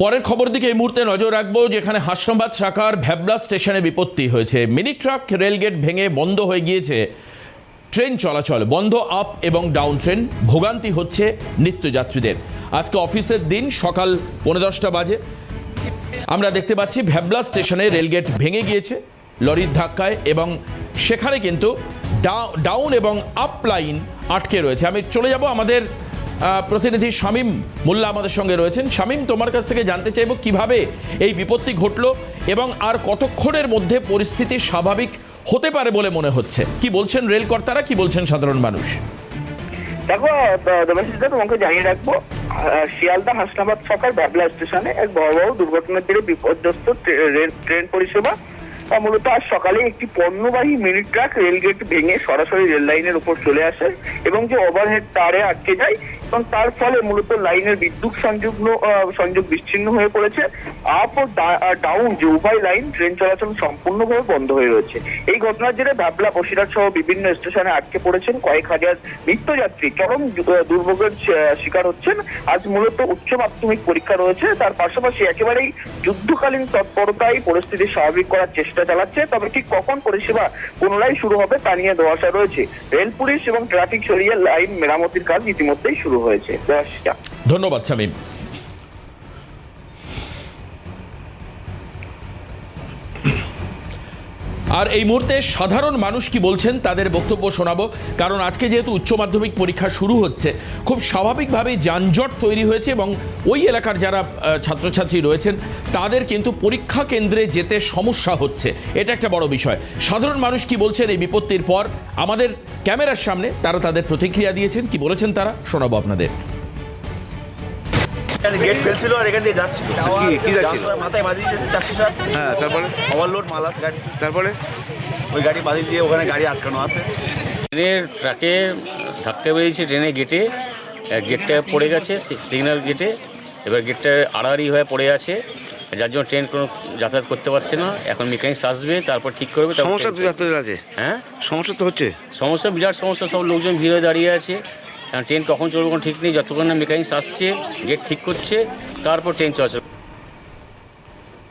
পরের খবর দিকে এই মুহূর্তে নজর রাখবো, যেখানে হাসনাবাদ শাখার ভ্যাবলা স্টেশনে বিপত্তি হয়েছে। মিনি ট্রাক রেলগেট ভেঙে বন্ধ হয়ে গিয়েছে ট্রেন চলাচল, বন্ধ আপ এবং ডাউন ট্রেন, ভোগান্তি হচ্ছে নিত্যযাত্রীদের। আজকে অফিসের দিন, সকাল 10:15 বাজে আমরা দেখতে পাচ্ছি ভ্যাবলা স্টেশনে রেলগেট ভেঙে গিয়েছে লরির ধাক্কায়, এবং সেখানে কিন্তু ডাউন এবং আপ লাইন আটকে রয়েছে। আমি চলে যাব, আমাদের প্রতিনিধি শামীম মোল্লা আমাদের সঙ্গে রয়েছেন। শামীম, তোমার কাছ থেকে জানতে চাইব কিভাবে এই বিপত্তি ঘটলো এবং আর কতক্ষণের মধ্যে পরিস্থিতি স্বাভাবিক হতে পারে বলে মনে হচ্ছে। কি বলছেন রেলকর্তারা, কি বলছেন সাধারণ মানুষ? দেখো দেবাশিসদা, তোমাকে জানিয়ে রাখবো, শিয়ালদা হাসনাবাদ সকাল ভ্যাবলা স্টেশনে এক ভয়াবহ দুর্ঘটনার জেরে বিপর্যস্ত ট্রেন পরিষেবা। মূলত আজ সকালে একটি পণ্যবাহী মিনি ট্রাক রেলগেট ভেঙে সরাসরি রেল লাইনের উপর চলে আসে এবং যে ওভারহেড তারে আটকে যায়, এবং তার ফলে মূলত লাইনের বিদ্যুৎ সংযোগ বিচ্ছিন্ন হয়ে পড়েছে। আপ ও ডাউন যে উভয় লাইন ট্রেন চলাচল সম্পূর্ণভাবে বন্ধ হয়ে রয়েছে। এই ঘটনার জেরে ভ্যাবলা, বসিরহাট সহ বিভিন্ন স্টেশনে আটকে পড়েছেন কয়েক হাজার নিত্যযাত্রী, চরম দুর্ভোগের শিকার হচ্ছেন। আজ মূলত উচ্চ মাধ্যমিক পরীক্ষা রয়েছে, তার পাশাপাশি একেবারেই যুদ্ধকালীন তৎপরতায় পরিস্থিতি স্বাভাবিক করার চেষ্টা চালাচ্ছে। তবে ঠিক কখন পরিষেবা পুনরায় শুরু হবে তা নিয়ে ধোঁয়াশা রয়েছে। রেল পুলিশ এবং ট্রাফিক সরিয়ে লাইন মেরামতির কাজ ইতিমধ্যেই শুরু হয়েছে। ধন্যবাদ শামীম। আর এই মুহূর্তে সাধারণ মানুষ কি বলছেন তাদের বক্তব্য শোনাবো, কারণ আজকে যেহেতু উচ্চ মাধ্যমিক পরীক্ষা শুরু হচ্ছে, খুব স্বাভাবিকভাবেই যানজট তৈরি হয়েছে এবং ওই এলাকার যারা ছাত্রছাত্রী রয়েছেন তাদের কিন্তু পরীক্ষা কেন্দ্রে যেতে সমস্যা হচ্ছে। এটা একটা বড় বিষয়। সাধারণ মানুষ কি বলছেন এই বিপত্তির পর, আমাদের ক্যামেরার সামনে তারা তাদের প্রতিক্রিয়া দিয়েছেন। কি বলেছেন তারা, শোনাবো আপনাদের। গেট ফেলছিল আর এখান দিয়ে যাচ্ছিল, কি যাচ্ছিল, মাথায় বাজি দিয়েছে চারশো। হ্যাঁ, তারপরে ওভারলোড মাল আছে গাড়ি, তারপরে ওই গাড়ি বাজি দিয়ে ওখানে গাড়ি আটকানো আছে। ট্রেনের ট্রাকে ধাক্কা বেরিয়েছে ট্রেনের গেটে, গেটটা পড়ে গেছে সিগন্যাল গেটে। এবার গেটটা আড়াআড়ি হয়ে পড়ে আছে, যার জন্য ট্রেন কোনো যাতায়াত করতে পারছে না। এখন মেকানিক্স আসবে, তারপর ঠিক করবে। সমস্যা তো যাত্রীদের আছে। হ্যাঁ, সমস্যা তো হচ্ছে, সমস্যা বিরাট সমস্যা। সব লোকজন ভিড় হয়ে দাঁড়িয়ে আছে, কারণ ট্রেন কখন চলবে কোনো ঠিক নেই। যতক্ষণ না মেকানিক্স আসছে, গেট ঠিক করছে, তারপর ট্রেন চলাচল।